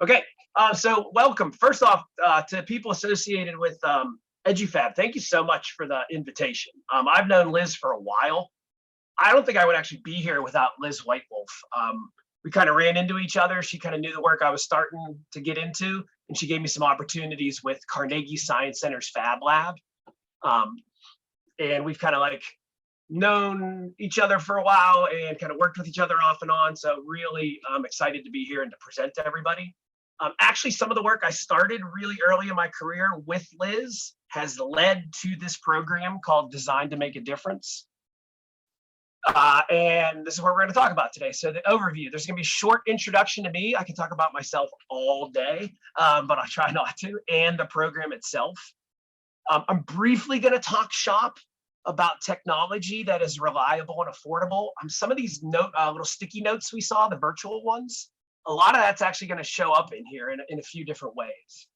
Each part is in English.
Okay, so welcome. First off, to people associated with EduFAB, thank you so much for the invitation. I've known Liz for a while. I don't think I would actually be here without Liz Whitewolf. We kind of ran into each other. She kind of knew the work I was starting to get into, and she gave me some opportunities with Carnegie Science Center's Fab Lab. And we've kind of like known each other for a while and kind of worked with each other off and on. So really excited to be here and to present to everybody. Actually, some of the work I started really early in my career with Liz has led to this program called Design to Make a Difference. And this is what we're going to talk about today. So the overview, there's going to be a short introduction to me. I can talk about myself all day, but I'll try not to, and the program itself. I'm briefly going to talk shop about technology that is reliable and affordable. Some of these little sticky notes we saw, the virtual ones, a lot of that's actually going to show up in here in a few different ways.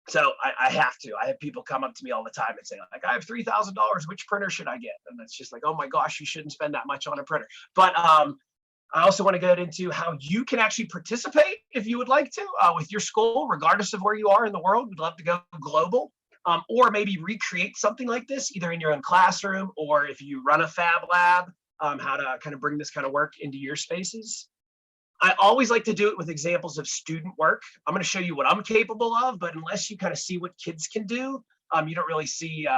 So I have people come up to me all the time and say, like, I have $3,000, which printer should I get? And it's just like, oh my gosh, you shouldn't spend that much on a printer. But I also want to get into how you can actually participate if you would like to with your school, regardless of where you are in the world. We'd love to go global, or maybe recreate something like this, either in your own classroom, or if you run a fab lab, how to kind of bring this kind of work into your spaces. I always like to do it with examples of student work. I'm going to show you what I'm capable of, but unless you kind of see what kids can do, you don't really see,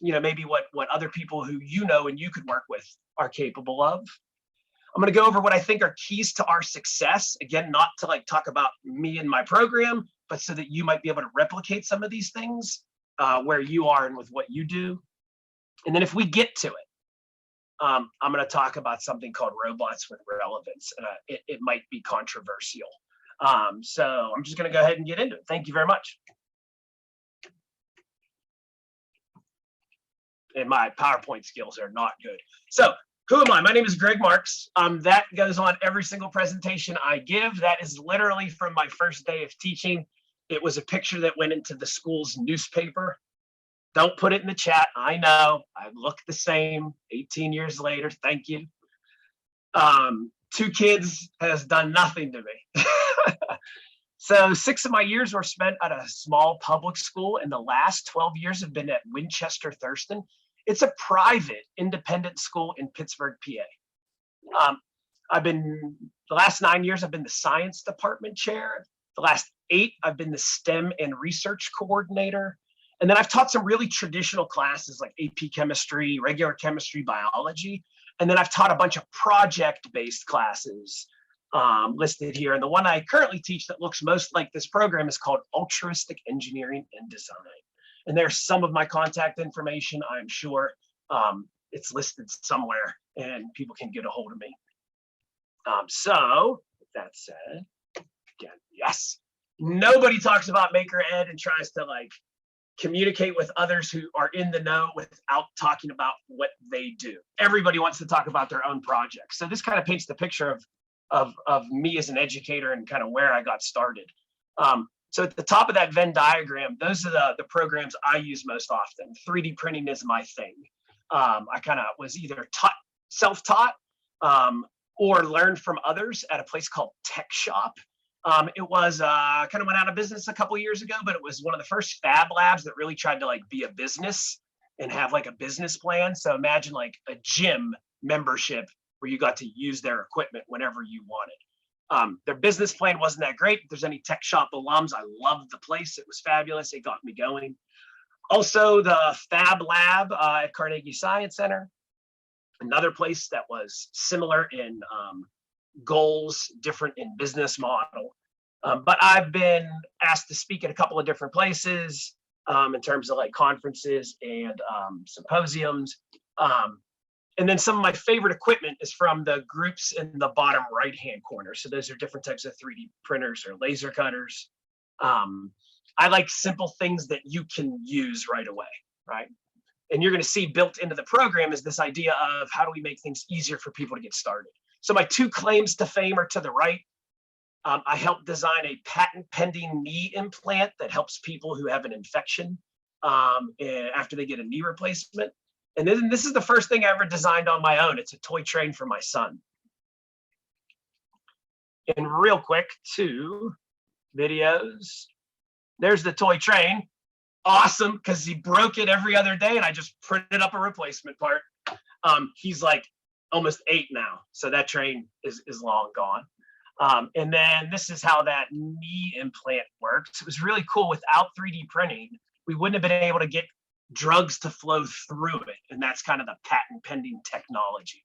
maybe what other people who you know and you could work with are capable of. I'm going to go over what I think are keys to our success. Again, not to like talk about me and my program, but so that you might be able to replicate some of these things where you are and with what you do. And then if we get to it, I'm going to talk about something called robots with relevance. It might be controversial. So I'm just going to go ahead and get into it. Thank you very much. And my PowerPoint skills are not good. So who am I? My name is Greg Marx. That goes on every single presentation I give. That is literally from my first day of teaching. It was a picture that went into the school's newspaper. Don't put it in the chat. I know I look the same 18 years later. Thank you. 2 kids has done nothing to me. So 6 of my years were spent at a small public school, and the last 12 years have been at Winchester, Thurston. It's a private independent school in Pittsburgh, PA. The last 9 years, I've been the science department chair. The last 8, I've been the STEM and research coordinator. And then I've taught some really traditional classes like AP chemistry, regular chemistry, biology. And then I've taught a bunch of project-based classes listed here. And the one I currently teach that looks most like this program is called Altruistic Engineering and Design. And there's some of my contact information, I'm sure. It's listed somewhere and people can get a hold of me. So with that said, again, yes, nobody talks about Maker Ed and tries to like communicate with others who are in the know without talking about what they do. Everybody wants to talk about their own projects. So this kind of paints the picture of me as an educator and kind of where I got started. So at the top of that Venn diagram, those are the programs I use most often. 3D printing is my thing. I kind of was either self-taught or learned from others at a place called Tech Shop. It was kind of went out of business a couple years ago, but it was one of the first fab labs that really tried to like be a business and have like a business plan. So imagine like a gym membership where you got to use their equipment whenever you wanted. Their business plan wasn't that great. If there's any Tech Shop alums, I loved the place. It was fabulous. It got me going. Also, the Fab Lab at Carnegie Science Center, another place that was similar in goals, different in business model. But I've been asked to speak at a couple of different places in terms of like conferences and symposiums. And then some of my favorite equipment is from the groups in the bottom right-hand corner. So those are different types of 3D printers or laser cutters. I like simple things that you can use right away, right? And you're going to see built into the program is this idea of how do we make things easier for people to get started. So my 2 claims to fame are to the right. I helped design a patent pending knee implant that helps people who have an infection after they get a knee replacement. And then this is the first thing I ever designed on my own. It's a toy train for my son. And real quick, 2 videos. There's the toy train. Awesome, because he broke it every other day and I just printed up a replacement part. He's like almost 8 now, so that train is long gone. And then this is how that knee implant works. It was really cool. Without 3D printing, we wouldn't have been able to get drugs to flow through it, and that's kind of the patent pending technology.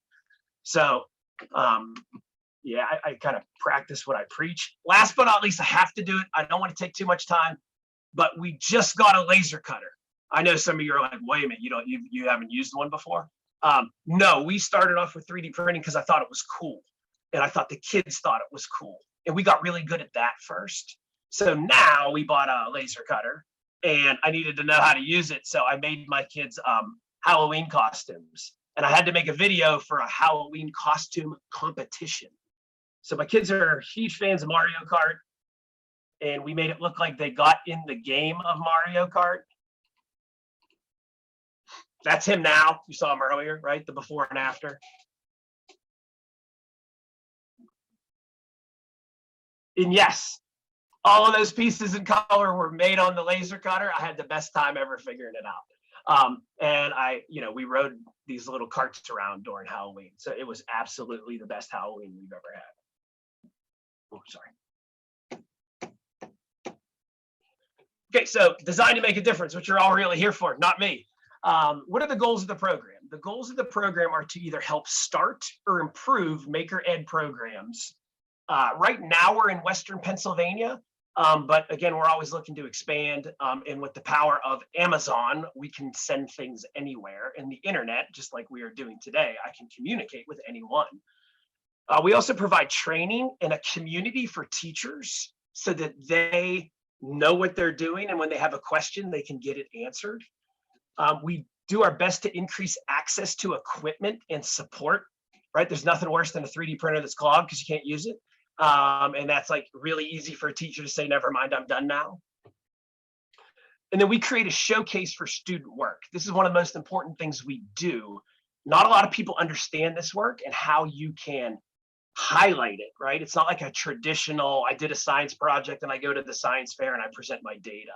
So yeah, I kind of practice what I preach. Last but not least, I have to do it. I don't want to take too much time, but we just got a laser cutter. I know some of you are like, wait a minute, you haven't used one before? No, we started off with 3D printing because I thought it was cool. And I thought the kids thought it was cool. And we got really good at that first. So now we bought a laser cutter and I needed to know how to use it. So I made my kids Halloween costumes. And I had to make a video for a Halloween costume competition. So my kids are huge fans of Mario Kart. And we made it look like they got in the game of Mario Kart. That's him now. You saw him earlier, right? The before and after. And yes, all of those pieces in color were made on the laser cutter. I had the best time ever figuring it out. And we rode these little carts around during Halloween. So it was absolutely the best Halloween we've ever had. Oh, sorry. Okay, so design to make a difference, which you're all really here for, not me. What are the goals of the program? The goals of the program are to either help start or improve Maker Ed programs. Right now we're in Western Pennsylvania, but again, we're always looking to expand. And with the power of Amazon, we can send things anywhere. And the internet, just like we are doing today, I can communicate with anyone. We also provide training and a community for teachers so that they know what they're doing. And when they have a question, they can get it answered. We do our best to increase access to equipment and support, right? There's nothing worse than a 3D printer that's clogged because you can't use it. And that's like really easy for a teacher to say, never mind, I'm done now. And then we create a showcase for student work. This is one of the most important things we do. Not a lot of people understand this work and how you can highlight it, right? It's not like a traditional, I did a science project and I go to the science fair and I present my data.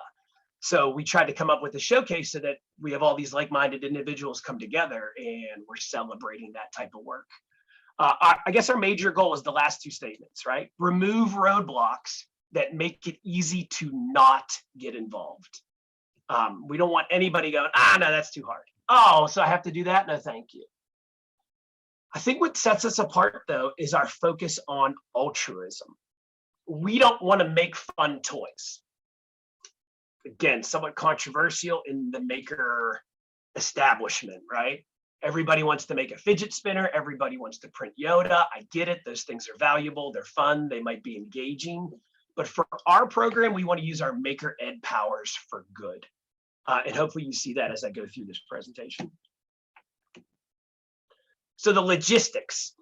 So we tried to come up with a showcase so that we have all these like-minded individuals come together and we're celebrating that type of work. I guess our major goal is the last 2 statements, right? Remove roadblocks that make it easy to not get involved. We don't want anybody going, no, that's too hard. Oh, so I have to do that? No, thank you. I think what sets us apart, though, is our focus on altruism. We don't want to make fun toys. Again, somewhat controversial in the maker establishment, right? Everybody wants to make a fidget spinner. Everybody wants to print Yoda. I get it. Those things are valuable. They're fun. They might be engaging. But for our program, we want to use our Maker Ed powers for good. And hopefully you see that as I go through this presentation. So the logistics.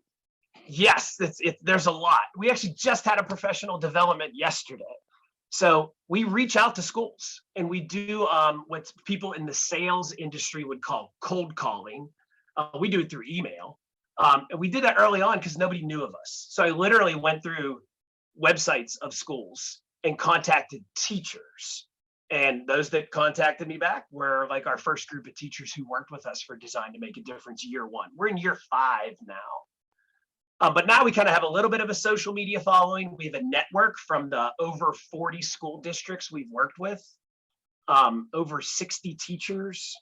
Yes, there's a lot. We actually just had a professional development yesterday. So we reach out to schools and we do what people in the sales industry would call cold calling. We do it through email. And we did that early on because nobody knew of us. So I literally went through websites of schools and contacted teachers. And those that contacted me back were like our first group of teachers who worked with us for Design to Make a Difference year 1. We're in year 5 now. But now we kind of have a little bit of a social media following. We have a network from the over 40 school districts we've worked with, over 60 teachers.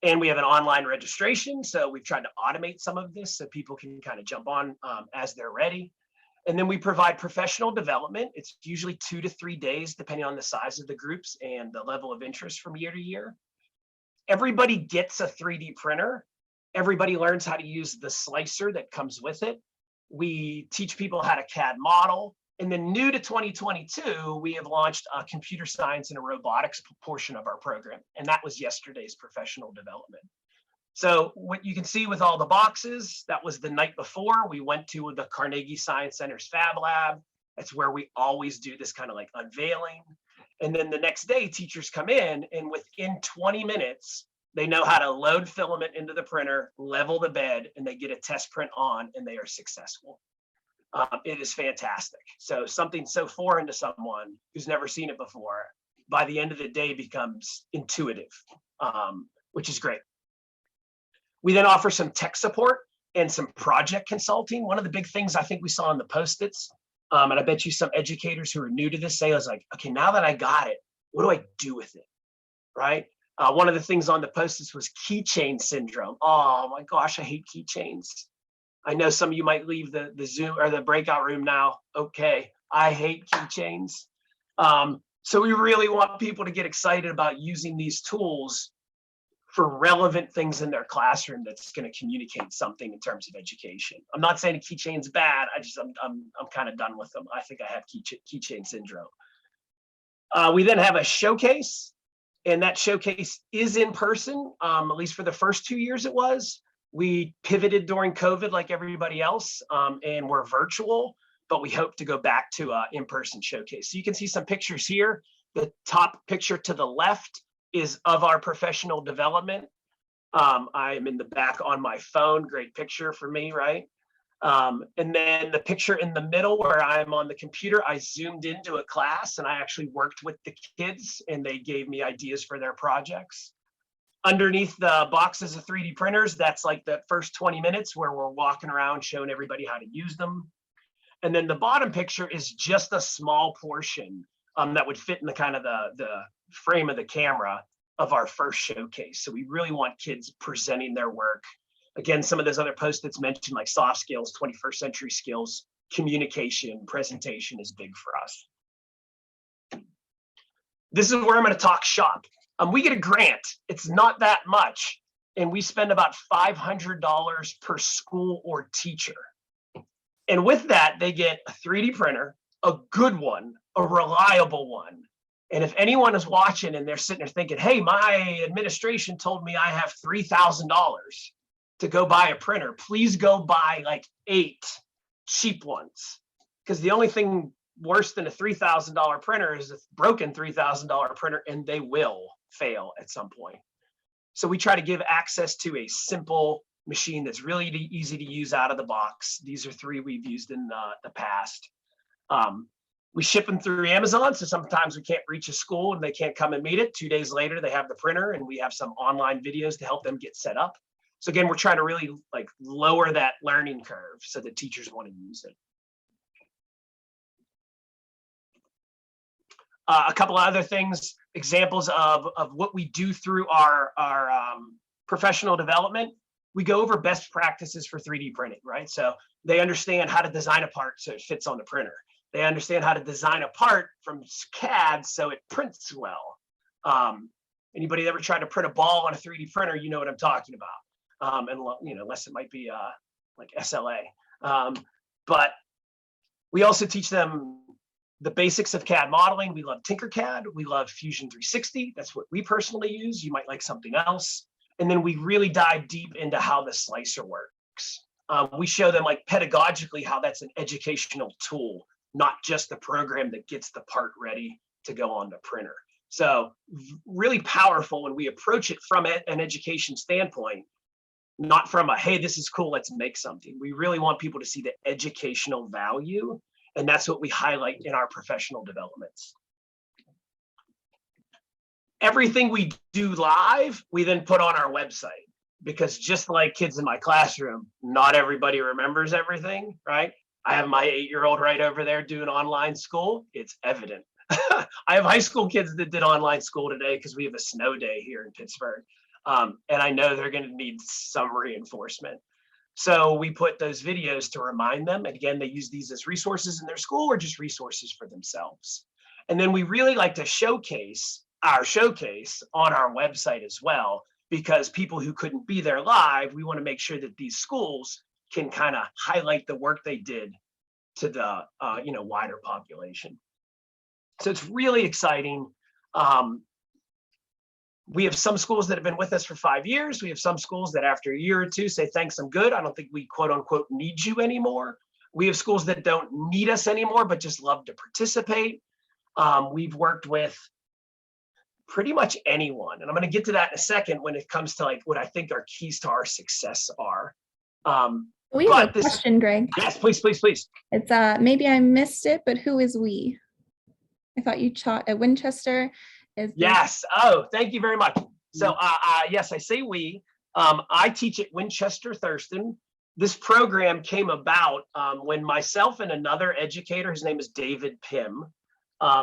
And we have an online registration. So we've tried to automate some of this so people can kind of jump on as they're ready. And then we provide professional development. It's usually 2 to 3 days, depending on the size of the groups and the level of interest from year to year. Everybody gets a 3D printer. Everybody learns how to use the slicer that comes with it. We teach people how to CAD model. And then new to 2022, we have launched a computer science and a robotics portion of our program. And that was yesterday's professional development. So what you can see with all the boxes, that was the night before. We went to the Carnegie Science Center's Fab Lab. That's where we always do this kind of like unveiling. And then the next day, teachers come in and within 20 minutes, they know how to load filament into the printer, level the bed, and they get a test print on, and they are successful. It is fantastic. So something so foreign to someone who's never seen it before, by the end of the day becomes intuitive, which is great. We then offer some tech support and some project consulting. One of the big things I think we saw on the Post-its, and I bet you some educators who are new to this say, I was like, okay, now that I got it, what do I do with it, right? One of the things on the Post-its was keychain syndrome. Oh my gosh, I hate keychains. I know some of you might leave the Zoom or the breakout room now. Okay, I hate keychains. So we really want people to get excited about using these tools for relevant things in their classroom that's going to communicate something in terms of education. I'm not saying a keychain's bad. I'm kind of done with them. I think I have keychain syndrome. We then have a showcase, and that showcase is in person. At least for the first 2 years it was. We pivoted during COVID like everybody else, and we're virtual, but we hope to go back to an in-person showcase. So you can see some pictures here. The top picture to the left is of our professional development. I'm in the back on my phone, great picture for me, right? And then the picture in the middle where I'm on the computer, I zoomed into a class and I actually worked with the kids and they gave me ideas for their projects. Underneath the boxes of 3D printers, that's like the first 20 minutes where we're walking around showing everybody how to use them. And then the bottom picture is just a small portion that would fit in the kind of the frame of the camera of our first showcase. So we really want kids presenting their work. Again, some of those other Post-its mentioned like soft skills, 21st century skills, communication, presentation is big for us. This is where I'm going to talk shop. We get a grant. It's not that much. And we spend about $500 per school or teacher. And with that, they get a 3D printer, a good one, a reliable one. And if anyone is watching and they're sitting there thinking, hey, my administration told me I have $3,000 to go buy a printer, please go buy like 8 cheap ones. Because the only thing worse than a $3,000 printer is a broken $3,000 printer, and they will fail at some point. So we try to give access to a simple machine that's really easy to use out of the box. These are 3 we've used in the past. We ship them through Amazon, so sometimes we can't reach a school and they can't come and meet it. 2 days later, they have the printer, and we have some online videos to help them get set up. So again, we're trying to really like lower that learning curve so that teachers want to use it. A couple of other things, examples of what we do through our professional development. We go over best practices for 3D printing, right? So they understand how to design a part so it fits on the printer. They understand how to design a part from CAD so it prints well. Anybody ever tried to print a ball on a 3D printer, you know what I'm talking about. And you know, unless it might be like SLA. But we also teach them the basics of CAD modeling. We love Tinkercad. We love Fusion 360. That's what we personally use. You might like something else. And then we really dive deep into how the slicer works. We show them like pedagogically how that's an educational tool, not just a program that gets the part ready to go on the printer. So really powerful when we approach it from an education standpoint, not from a, hey, this is cool, let's make something. We really want people to see the educational value, and that's what we highlight in our professional developments. Everything we do live, we then put on our website, because just like kids in my classroom, not everybody remembers everything, right? I have my 8-year-old right over there doing online school. It's evident. I have high school kids that did online school today because we have a snow day here in Pittsburgh. And I know they're going to need some reinforcement. So we put those videos to remind them. And again, they use these as resources in their school or just resources for themselves. And then we really like to showcase our showcase on our website as well, because people who couldn't be there live, we want to make sure that these schools can kind of highlight the work they did to the wider population. So it's really exciting. We have some schools that have been with us for 5 years. We have some schools that after a year or two say, thanks, I'm good. I don't think we quote unquote need you anymore. We have schools that don't need us anymore, but just love to participate. We've worked with pretty much anyone. And I'm going to get to that in a second when it comes to like what I think our keys to our success are. We have a question, Greg. Yes, please, please, please. It's maybe I missed it, but who is we? I thought you taught at Winchester. Yes. Oh, thank you very much. So yes, I say we. I teach at Winchester, Thurston. This program came about when myself and another educator, his name is David Pym,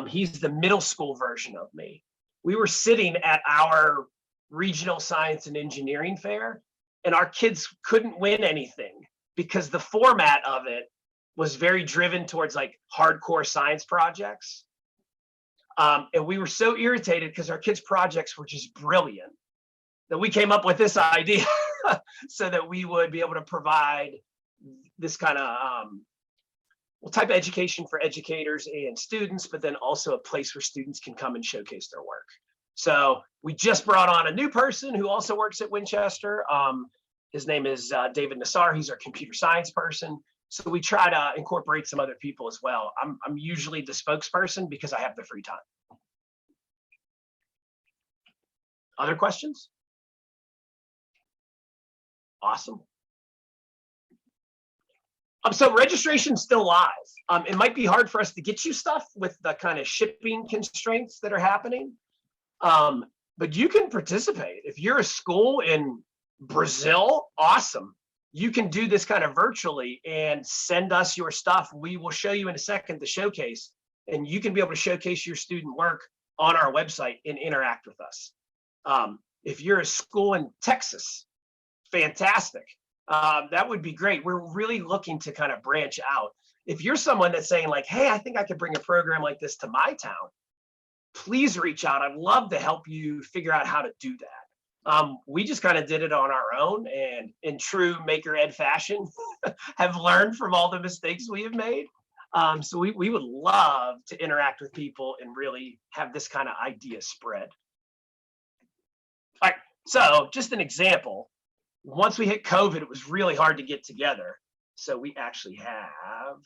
he's the middle school version of me. We were sitting at our regional science and engineering fair, and our kids couldn't win anything because the format of it was very driven towards like hardcore science projects. And we were so irritated because our kids' projects were just brilliant that we came up with this idea so that we would be able to provide this kind of type of education for educators and students, but then also a place where students can come and showcase their work. So we just brought on a new person who also works at Winchester. His name is David Nassar. He's our computer science person. So we try to incorporate some other people as well. I'm usually the spokesperson because I have the free time. Other questions? Awesome. So registration's still live. It might be hard for us to get you stuff with the kind of shipping constraints that are happening, but you can participate. If you're a school in Brazil, awesome. You can do this kind of virtually and send us your stuff. We will show you in a second the showcase, and you can be able to showcase your student work on our website and interact with us. If you're a school in Texas, fantastic. That would be great. We're really looking to kind of branch out. If you're someone that's saying like, hey, I think I could bring a program like this to my town, please reach out. I'd love to help you figure out how to do that. We just kind of did it on our own, and in true maker ed fashion, have learned from all the mistakes we have made. So we would love to interact with people and really have this kind of idea spread. All right, so just an example. Once we hit COVID, it was really hard to get together. So we actually have,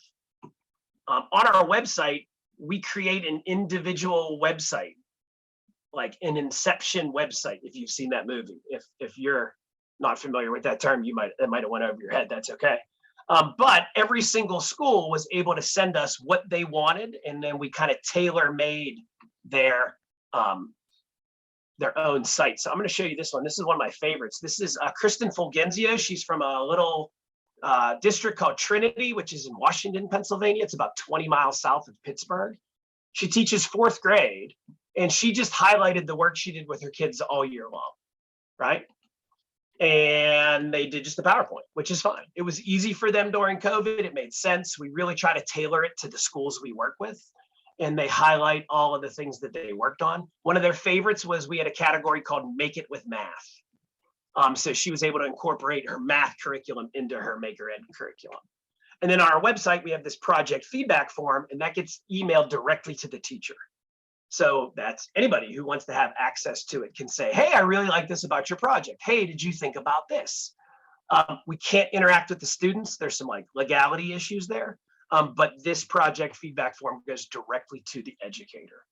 on our website, we create an individual website, like an Inception website, if you've seen that movie. If you're not familiar with that term, that might have went over your head, that's okay. But every single school was able to send us what they wanted, and then we kind of tailor-made their own site. So I'm going to show you this one. This is one of my favorites. This is Kristen Fulgenzio. She's from a little district called Trinity, which is in Washington, Pennsylvania. It's about 20 miles south of Pittsburgh. She teaches 4th grade, and she just highlighted the work she did with her kids all year long, right? And they did just the PowerPoint, which is fine. It was easy for them during COVID. It made sense. We really try to tailor it to the schools we work with, and they highlight all of the things that they worked on. One of their favorites was we had a category called Make It with Math. So she was able to incorporate her math curriculum into her Maker Ed curriculum. And then on our website, we have this project feedback form, and that gets emailed directly to the teacher. So that's anybody who wants to have access to it can say, hey, I really like this about your project. Hey, did you think about this? We can't interact with the students. There's some like legality issues there. But this project feedback form goes directly to the educator.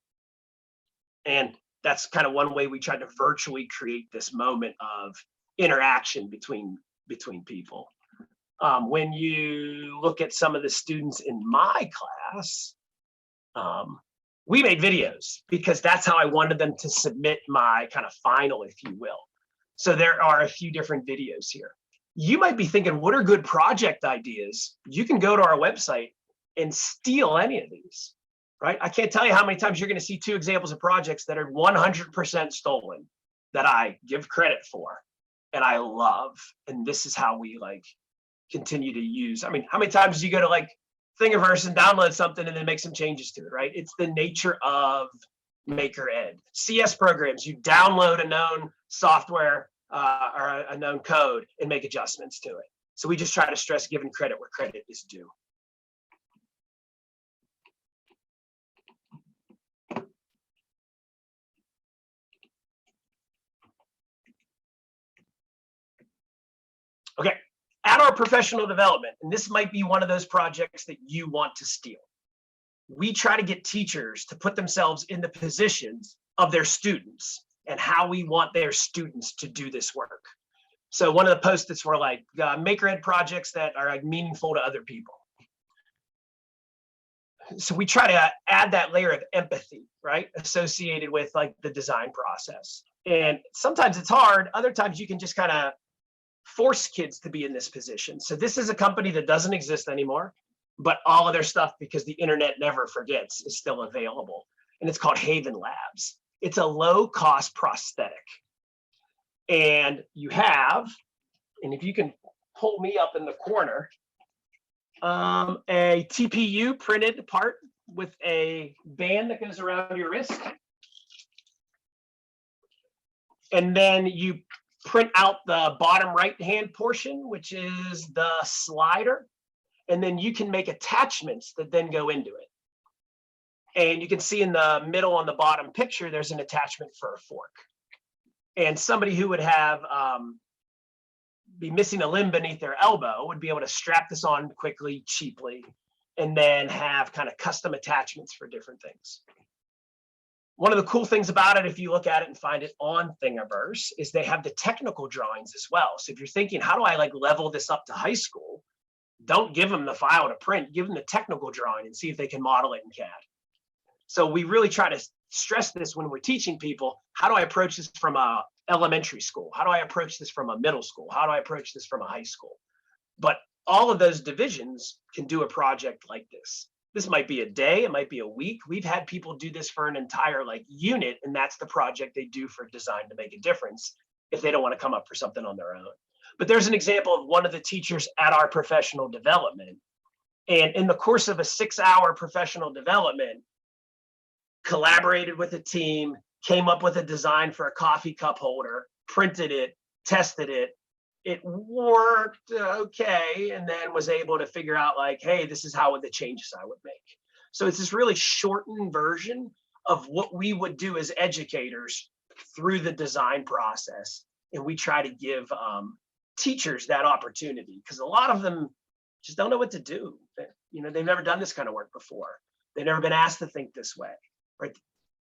And that's kind of one way we tried to virtually create this moment of interaction between people. When you look at some of the students in my class, we made videos because that's how I wanted them to submit my kind of final, if you will. So there are a few different videos here. You might be thinking, what are good project ideas? You can go to our website and steal any of these, right? I can't tell you how many times you're going to see 2 examples of projects that are 100% stolen that I give credit for and I love. And this is how we like continue to use. I mean, how many times do you go to like Thingiverse and download something and then make some changes to it, right? It's the nature of Maker Ed. CS programs, you download a known software or a known code and make adjustments to it. So we just try to stress giving credit where credit is due. Okay, at our professional development, and this might be one of those projects that you want to steal, we try to get teachers to put themselves in the positions of their students and how we want their students to do this work. So one of the post-its were like maker ed projects that are like meaningful to other people. So we try to add that layer of empathy, right, associated with like the design process. And sometimes it's hard. Other times you can just kind of force kids to be in this position. So this is a company that doesn't exist anymore, but all of their stuff, because the internet never forgets, is still available. And it's called Haven Labs. It's a low-cost prosthetic. And you have, and if you can pull me up in the corner, a TPU printed part with a band that goes around your wrist. And then you print out the bottom right-hand portion, which is the slider. And then you can make attachments that then go into it. And you can see in the middle on the bottom picture, there's an attachment for a fork. And somebody who would have be missing a limb beneath their elbow would be able to strap this on quickly, cheaply, and then have kind of custom attachments for different things. One of the cool things about it, if you look at it and find it on Thingiverse, is they have the technical drawings as well. So if you're thinking, how do I like level this up to high school? Don't give them the file to print, give them the technical drawing and see if they can model it in CAD. So we really try to stress this when we're teaching people. How do I approach this from a elementary school? How do I approach this from a middle school? How do I approach this from a high school? But all of those divisions can do a project like this. This might be a day, it might be a week. We've had people do this for an entire like unit, and that's the project they do for design to make a difference if they don't want to come up for something on their own. But there's an example of one of the teachers at our professional development. And in the course of a 6-hour professional development, collaborated with a team, came up with a design for a coffee cup holder, printed it, tested it. It worked okay, and then was able to figure out like, hey, this is how the changes I would make. So it's this really shortened version of what we would do as educators through the design process. And we try to give teachers that opportunity, because a lot of them just don't know what to do. You know, they've never done this kind of work before. They've never been asked to think this way, right?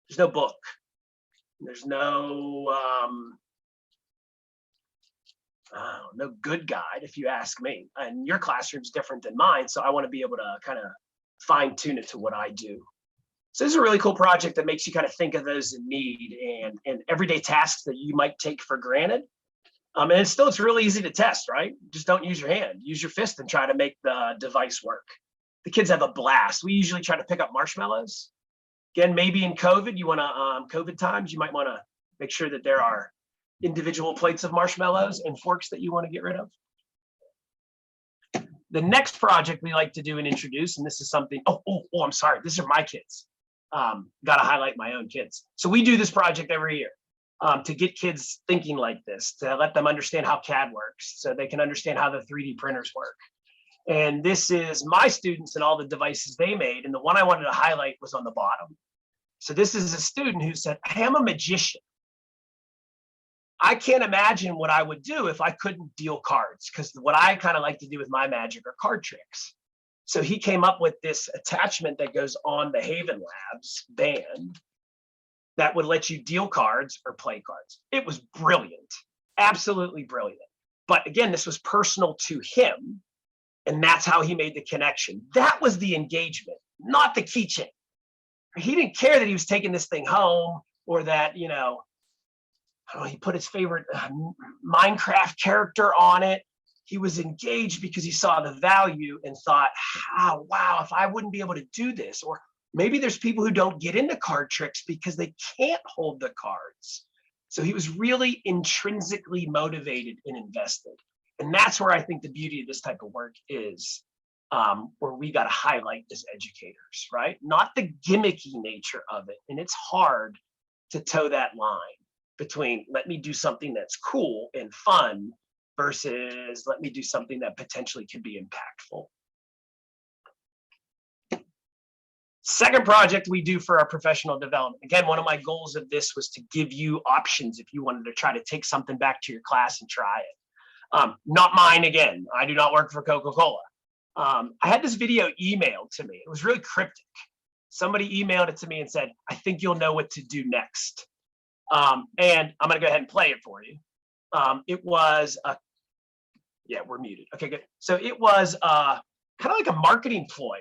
There's no book. There's no no good guide, if you ask me. And your classroom's different than mine, so I want to be able to kind of fine tune it to what I do. So this is a really cool project that makes you kind of think of those in need and everyday tasks that you might take for granted. And it's really easy to test, right? Just don't use your hand, use your fist and try to make the device work. The kids have a blast. We usually try to pick up marshmallows. Again, maybe in COVID, you want to, COVID times, you might want to make sure that there are individual plates of marshmallows and forks that you want to get rid of. The next project we like to do and introduce, and this is something, I'm sorry, these are my kids. Got to highlight my own kids. So we do this project every year to get kids thinking like this, to let them understand how CAD works, so they can understand how the 3D printers work. And this is my students and all the devices they made. And the one I wanted to highlight was on the bottom. So this is a student who said, I am a magician. I can't imagine what I would do if I couldn't deal cards, because what I kind of like to do with my magic are card tricks. So he came up with this attachment that goes on the Haven Labs band that would let you deal cards or play cards. It was brilliant, absolutely brilliant. But again, this was personal to him, and that's how he made the connection. That was the engagement, not the keychain. He didn't care that he was taking this thing home, or that, you know, he put his favorite Minecraft character on it. He was engaged because he saw the value and thought, oh, wow, if I wouldn't be able to do this. Or maybe there's people who don't get into card tricks because they can't hold the cards. So he was really intrinsically motivated and invested. And that's where I think the beauty of this type of work is, where we got to highlight as educators, right? Not the gimmicky nature of it. And it's hard to toe that line between let me do something that's cool and fun versus let me do something that potentially could be impactful. Second project we do for our professional development. Again, one of my goals of this was to give you options if you wanted to try to take something back to your class and try it. Not mine again. I do not work for Coca-Cola. I had this video emailed to me. It was really cryptic. Somebody emailed it to me and said, I think you'll know what to do next. And I'm going to go ahead and play it for you. It was a, yeah, we're muted. Okay, good. So it was kind of like a marketing ploy.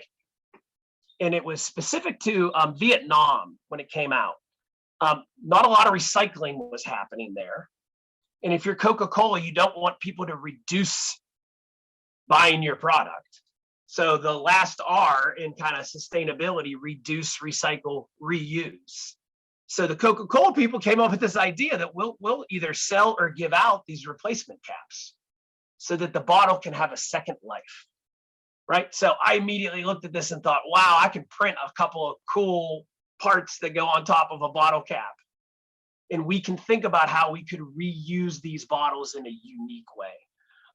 And it was specific to Vietnam when it came out. Not a lot of recycling was happening there. And if you're Coca-Cola, you don't want people to reduce buying your product. So the last R in kind of sustainability, reduce, recycle, reuse. So the Coca-Cola people came up with this idea that we'll either sell or give out these replacement caps so that the bottle can have a second life, right? So I immediately looked at this and thought, wow, I can print a couple of cool parts that go on top of a bottle cap. And we can think about how we could reuse these bottles in a unique way.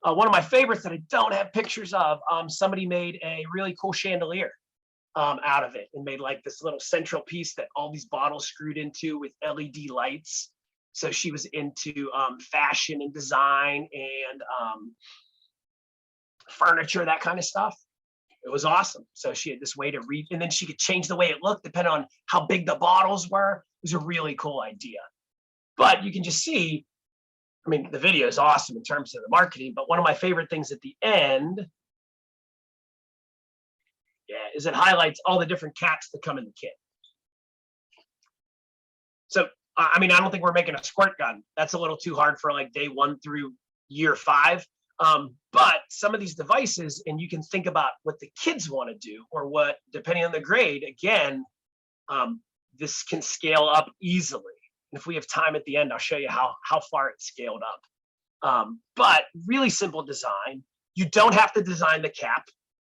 One of my favorites that I don't have pictures of, somebody made a really cool chandelier out of it and made like this little central piece that all these bottles screwed into with LED lights. So she was into fashion and design and furniture, that kind of stuff. It was awesome. So she had this way to read, and then she could change the way it looked depending on how big the bottles were. It was a really cool idea. But you can just see, I mean, the video is awesome in terms of the marketing, but one of my favorite things at the end, yeah, is it highlights all the different caps that come in the kit. So, I mean, I don't think we're making a squirt gun. That's a little too hard for like day 1 through year 5. But some of these devices, and you can think about what the kids want to do or what, depending on the grade, again, this can scale up easily. And if we have time at the end, I'll show you how far it's scaled up. But really simple design. You don't have to design the cap.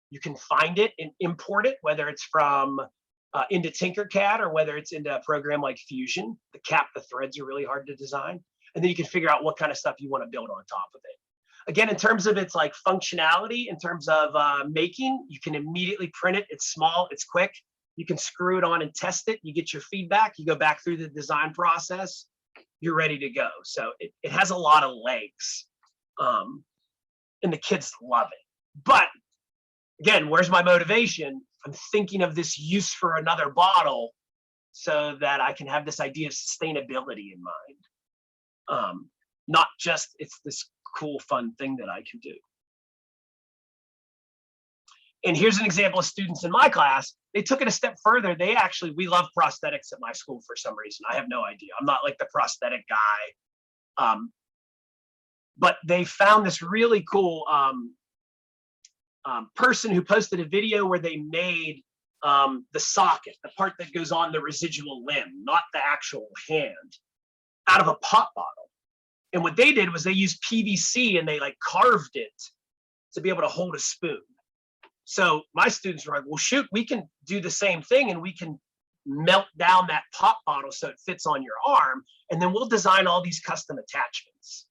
You can find it and import it, whether it's from into Tinkercad or whether it's into a program like Fusion. The cap, the threads are really hard to design. And then you can figure out what kind of stuff you want to build on top of it. Again, in terms of its like functionality, in terms of making, you can immediately print it. It's small, it's quick. You can screw it on and test it. You get your feedback. You go back through the design process. You're ready to go. So it has a lot of legs. And the kids love it. But again, where's my motivation? I'm thinking of this use for another bottle so that I can have this idea of sustainability in mind. Not just it's this cool, fun thing that I can do. And here's an example of students in my class. They took it a step further. We love prosthetics at my school for some reason. I have no idea. I'm not like the prosthetic guy. But they found this really cool person who posted a video where they made the socket, the part that goes on the residual limb, not the actual hand, out of a pop bottle. And what they did was they used PVC and they like carved it to be able to hold a spoon. So my students were like, well, shoot, we can do the same thing and we can melt down that pop bottle so it fits on your arm. And then we'll design all these custom attachments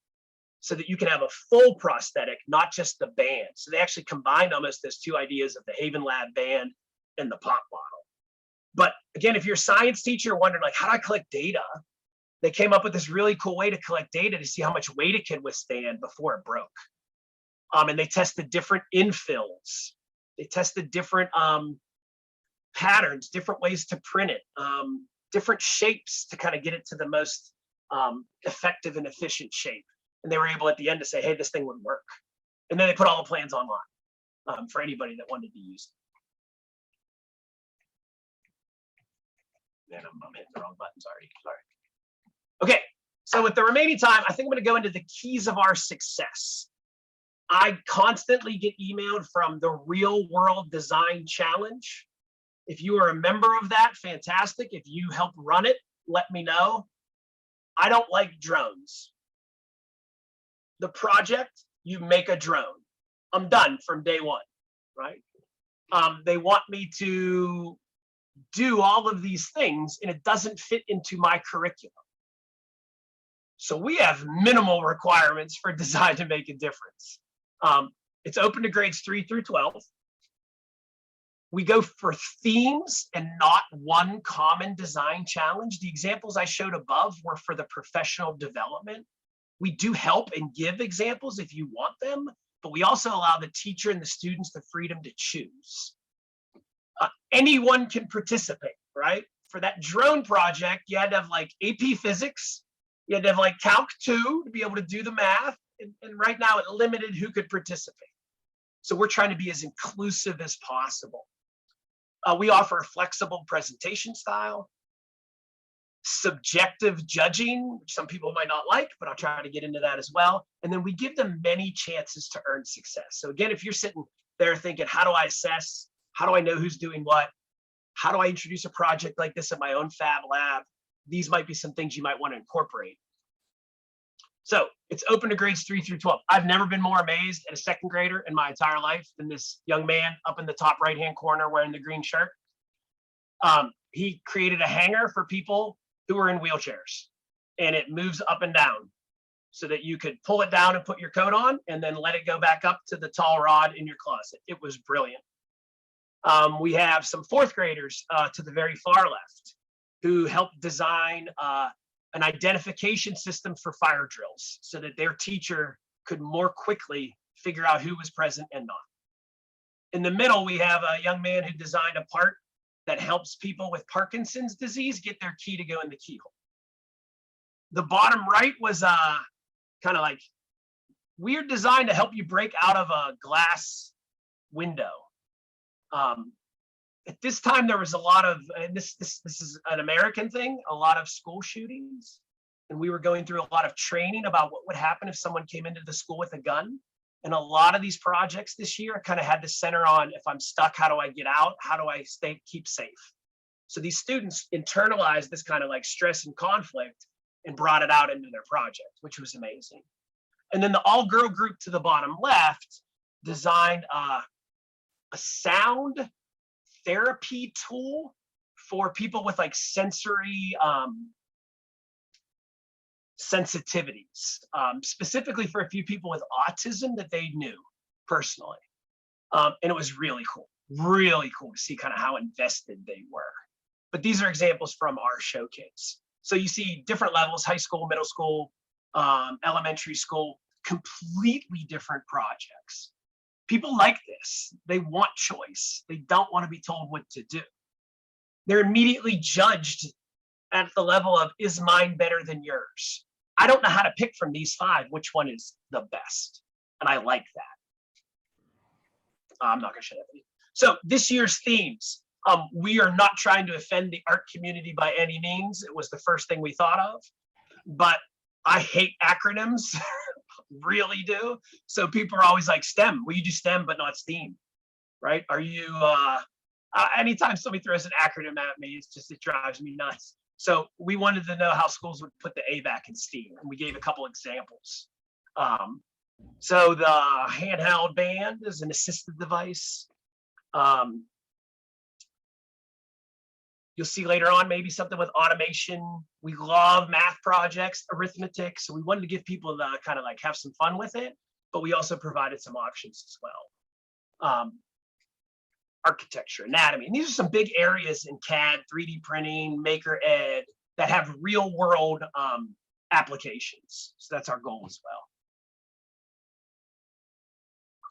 so that you can have a full prosthetic, not just the band. So they actually combined almost those two ideas of the Haven Lab band and the pop bottle. But again, if you're a science teacher wondering like, how do I collect data? They came up with this really cool way to collect data to see how much weight it can withstand before it broke. And they tested different infills. They tested different patterns, different ways to print it, different shapes to kind of get it to the most effective and efficient shape. And they were able at the end to say, hey, this thing would work. And then they put all the plans online for anybody that wanted to use it. Man, I'm hitting the wrong buttons already, sorry. Okay, so with the remaining time, I think I'm gonna go into the keys of our success. I constantly get emailed from the Real World Design Challenge. If you are a member of that, fantastic. If you help run it, let me know. I don't like drones. The project, you make a drone. I'm done from day 1, right? They want me to do all of these things and it doesn't fit into my curriculum. So we have minimal requirements for design to make a difference. It's open to grades 3 through 12. We go for themes and not one common design challenge. The examples I showed above were for the professional development. We do help and give examples if you want them, but we also allow the teacher and the students the freedom to choose. Anyone can participate, right? For that drone project, you had to have like AP Physics You had to have like Calc 2 to be able to do the math. And right now it limited who could participate. So we're trying to be as inclusive as possible. We offer a flexible presentation style, subjective judging, which some people might not like, but I'll try to get into that as well. And then we give them many chances to earn success. So again, if you're sitting there thinking, how do I assess? How do I know who's doing what? How do I introduce a project like this in my own fab lab? These might be some things you might want to incorporate. So it's open to grades 3 through 12. I've never been more amazed at a second grader in my entire life than this young man up in the top right-hand corner wearing the green shirt. He created a hanger for people who were in wheelchairs, and it moves up and down so that you could pull it down and put your coat on and then let it go back up to the tall rod in your closet. It was brilliant. We have some fourth graders to the very far left who helped design an identification system for fire drills so that their teacher could more quickly figure out who was present and not. In the middle, we have a young man who designed a part that helps people with Parkinson's disease get their key to go in the keyhole. The bottom right was kind of like weird design to help you break out of a glass window. At this time, there was a lot of, and this is an American thing, a lot of school shootings. And we were going through a lot of training about what would happen if someone came into the school with a gun. And a lot of these projects this year kind of had to center on, if I'm stuck, how do I get out? How do I keep safe? So these students internalized this kind of like stress and conflict and brought it out into their project, which was amazing. And then the all-girl group to the bottom left designed a sound therapy tool for people with like sensory sensitivities, specifically for a few people with autism that they knew personally. And it was really cool to see kind of how invested they were. But these are examples from our showcase. So you see different levels, high school, middle school, elementary school, completely different projects. People like this. They want choice. They don't want to be told what to do. They're immediately judged at the level of, is mine better than yours? I don't know how to pick from these 5 which one is the best. And I like that. I'm not going to shut up. So this year's themes, we are not trying to offend the art community by any means. It was the first thing we thought of. But I hate acronyms. Really do. So people are always like, STEM. Well, you do STEM, but not STEAM, right? Are you, anytime somebody throws an acronym at me, it drives me nuts. So we wanted to know how schools would put the A back in STEAM, and we gave a couple examples. So the handheld band is an assistive device. You'll see later on maybe something with automation. We love math projects, arithmetic. So we wanted to give people the kind of like have some fun with it, but we also provided some options as well. Architecture, anatomy. And these are some big areas in CAD, 3D printing, Maker Ed that have real world applications. So that's our goal as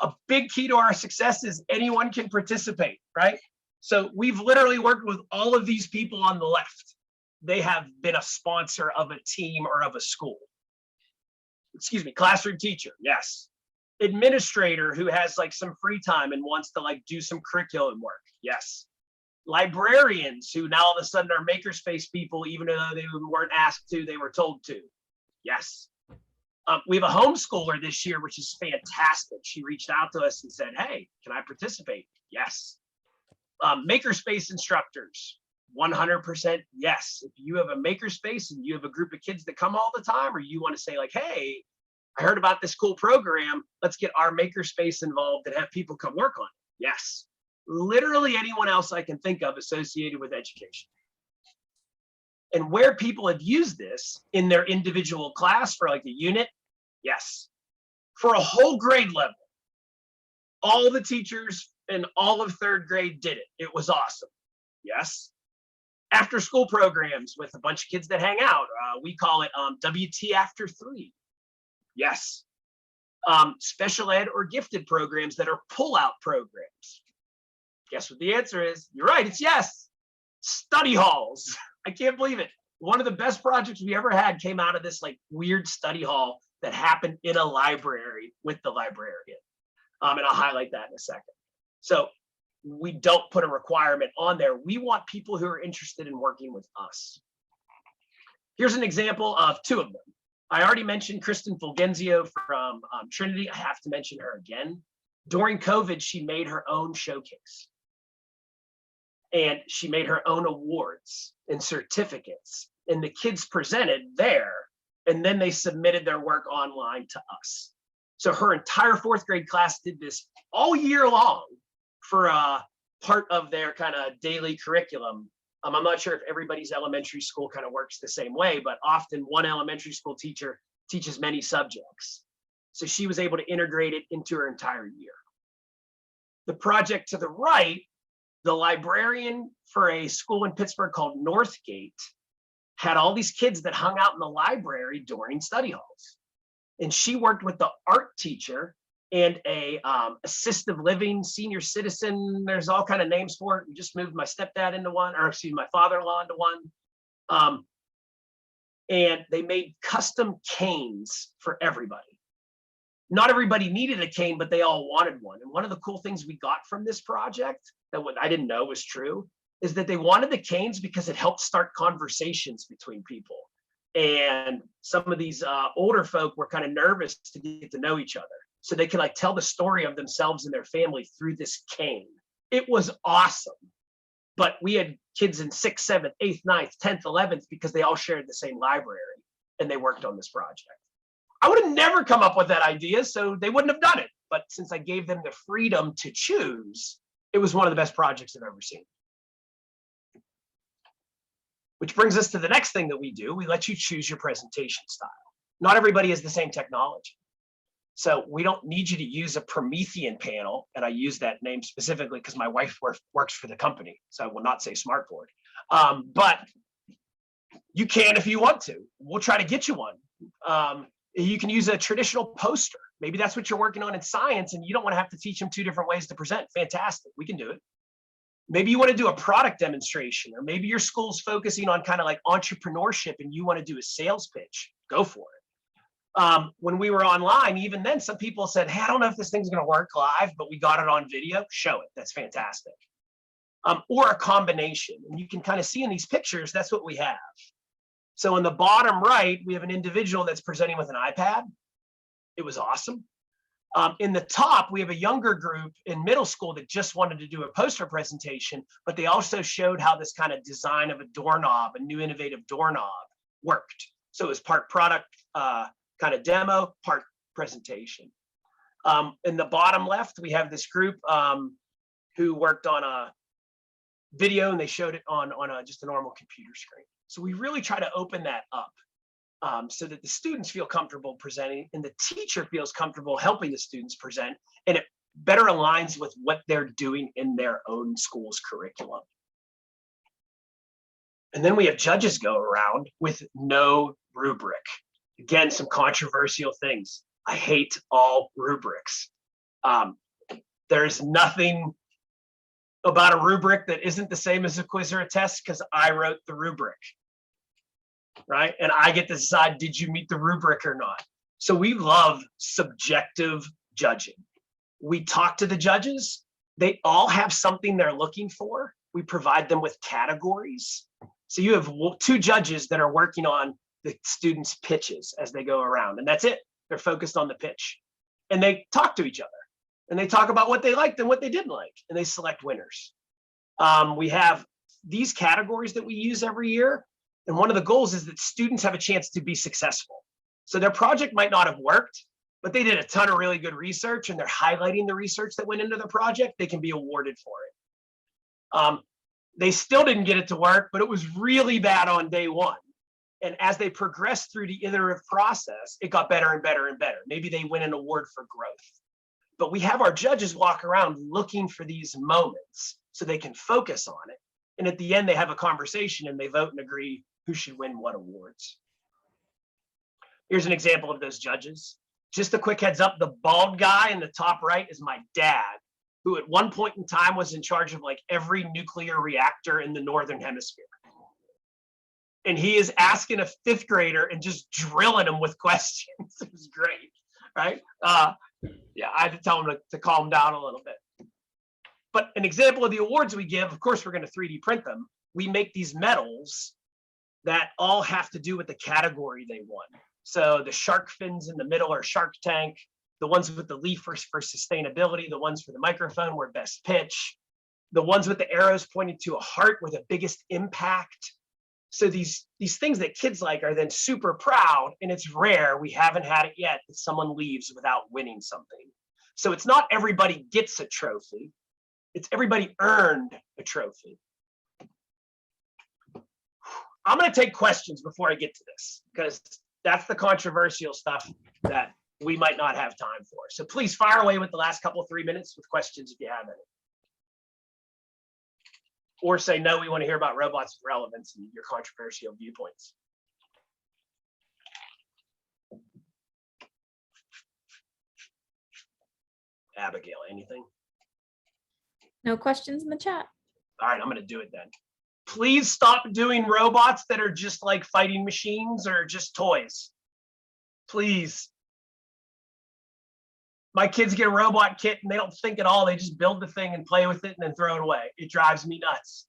well. A big key to our success is anyone can participate, right? So we've literally worked with all of these people on the left. They have been a sponsor of a team or of a school. Excuse me, classroom teacher, yes. Administrator who has like some free time and wants to like do some curriculum work, yes. Librarians who now all of a sudden are makerspace people, even though they weren't asked to, they were told to, yes. We have a homeschooler this year, which is fantastic. She reached out to us and said, hey, can I participate? Yes. Makerspace instructors, 100% yes. If you have a makerspace and you have a group of kids that come all the time, or you want to say like, hey, I heard about this cool program, let's get our makerspace involved and have people come work on it. Yes. Literally anyone else I can think of associated with education. And where people have used this in their individual class for like a unit, yes. For a whole grade level, all the teachers in all of 3rd grade did it. It was awesome. Yes. After school programs with a bunch of kids that hang out. We call it WT After 3. Yes. Special ed or gifted programs that are pull-out programs. Guess what the answer is? You're right, it's yes. Study halls. I can't believe it. One of the best projects we ever had came out of this like weird study hall that happened in a library with the librarian. And I'll highlight that in a second. So we don't put a requirement on there. We want people who are interested in working with us. Here's an example of two of them. I already mentioned Kristen Fulgenzio from Trinity. I have to mention her again. During COVID, she made her own showcase. And she made her own awards and certificates. And the kids presented there, and then they submitted their work online to us. So her entire 4th grade class did this all year long for part of their kind of daily curriculum. I'm not sure if everybody's elementary school kind of works the same way, but often one elementary school teacher teaches many subjects. So she was able to integrate it into her entire year. The project to the right, the librarian for a school in Pittsburgh called Northgate had all these kids that hung out in the library during study halls. And she worked with the art teacher and a assistive living senior citizen. There's all kind of names for it. We just moved my stepdad into one, or excuse me, my father-in-law into one. And they made custom canes for everybody. Not everybody needed a cane, but they all wanted one. And one of the cool things we got from this project that what I didn't know was true is that they wanted the canes because it helped start conversations between people. And some of these older folk were kind of nervous to get to know each other. So they can like tell the story of themselves and their family through this cane. It was awesome. But we had kids in 6th, 7th, 8th, 9th, 10th, 11th because they all shared the same library and they worked on this project. I would have never come up with that idea, so they wouldn't have done it. But since I gave them the freedom to choose, it was one of the best projects I've ever seen. Which brings us to the next thing that we do. We let you choose your presentation style. Not everybody has the same technology. So we don't need you to use a Promethean panel, and I use that name specifically because my wife works for the company, so I will not say smartboard. But you can if you want to. We'll try to get you one. You can use a traditional poster. Maybe that's what you're working on in science and you don't want to have to teach them 2 different ways to present. Fantastic, we can do it. Maybe you want to do a product demonstration, or maybe your school's focusing on kind of like entrepreneurship and you want to do a sales pitch. Go for it. When we were online, even then, some people said, hey, I don't know if this thing's going to work live, but we got it on video. Show it. That's fantastic. Or a combination. And you can kind of see in these pictures, that's what we have. So in the bottom right, we have an individual that's presenting with an iPad. It was awesome. In the top, we have a younger group in middle school that just wanted to do a poster presentation, but they also showed how this kind of design of a doorknob, a new innovative doorknob, worked. So it was part product kind of demo, part presentation. In the bottom left, we have this group who worked on a video and they showed it on just a normal computer screen. So we really try to open that up so that the students feel comfortable presenting and the teacher feels comfortable helping the students present, and it better aligns with what they're doing in their own school's curriculum. And then we have judges go around with no rubric. Again, some controversial things. I hate all rubrics. There's nothing about a rubric that isn't the same as a quiz or a test because I wrote the rubric, right? And I get to decide, did you meet the rubric or not? So we love subjective judging. We talk to the judges. They all have something they're looking for. We provide them with categories. So you have 2 judges that are working on the students' pitches as they go around, and that's it. They're focused on the pitch. And they talk to each other. And they talk about what they liked and what they didn't like, and they select winners. We have these categories that we use every year. And one of the goals is that students have a chance to be successful. So their project might not have worked, but they did a ton of really good research and they're highlighting the research that went into the project. They can be awarded for it. They still didn't get it to work, but it was really bad on day 1. And as they progressed through the iterative process, it got better and better and better. Maybe they win an award for growth. But we have our judges walk around looking for these moments so they can focus on it. And at the end, they have a conversation and they vote and agree who should win what awards. Here's an example of those judges. Just a quick heads up, the bald guy in the top right is my dad, who at one point in time was in charge of like every nuclear reactor in the Northern Hemisphere. And he is asking a 5th grader and just drilling him with questions. It was great, right? Yeah, I had to tell him to calm down a little bit. But an example of the awards we give, of course, we're going to 3D print them. We make these medals that all have to do with the category they won. So the shark fins in the middle are Shark Tank. The ones with the leaf for sustainability. The ones for the microphone were best pitch. The ones with the arrows pointing to a heart were the biggest impact. So these things that kids like are then super proud, and it's rare, we haven't had it yet, that someone leaves without winning something. So it's not everybody gets a trophy, it's everybody earned a trophy. I'm gonna take questions before I get to this, because that's the controversial stuff that we might not have time for. So please fire away with the last couple of 3 minutes with questions if you have any. Or say, no, we want to hear about robots with relevance and your controversial viewpoints. Abigail, anything? No questions in the chat. All right, I'm going to do it then. Please stop doing robots that are just like fighting machines or just toys. Please. My kids get a robot kit and they don't think at all. They just build the thing and play with it and then throw it away. It drives me nuts.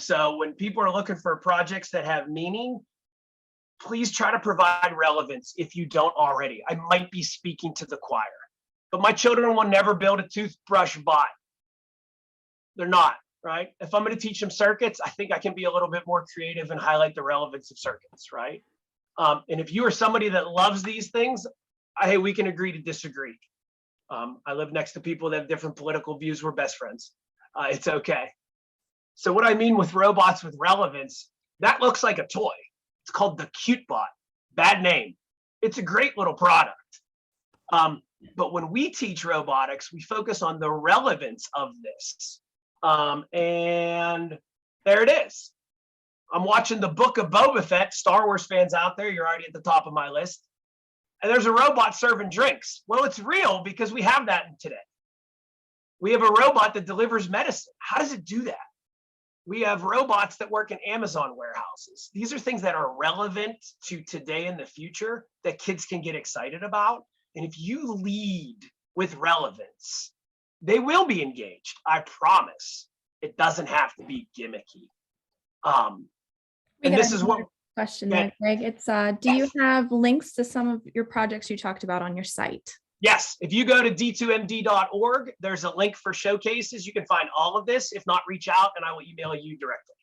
So when people are looking for projects that have meaning, please try to provide relevance if you don't already. I might be speaking to the choir, but my children will never build a toothbrush bot. They're not, right? If I'm going to teach them circuits, I think I can be a little bit more creative and highlight the relevance of circuits, right? And if you are somebody that loves these things, hey, we can agree to disagree. I live next to people that have different political views. We're best friends. It's okay. So what I mean with robots with relevance, that looks like a toy. It's called the Cute Bot. Bad name. It's a great little product. But when we teach robotics, we focus on the relevance of this. And there it is. I'm watching the Book of Boba Fett. Star Wars fans out there, you're already at the top of my list. And there's a robot serving drinks. Well, it's real because we have that today. We have a robot that delivers medicine. How does it do that? We have robots that work in Amazon warehouses. These are things that are relevant to today and the future that kids can get excited about. And if you lead with relevance, they will be engaged. I promise. It doesn't have to be gimmicky. And this is what question there, Greg. It's do you have links to some of your projects you talked about on your site? Yes, if you go to d2md.org, there's a link for showcases. You can find all of this. If not, reach out and I will email you directly.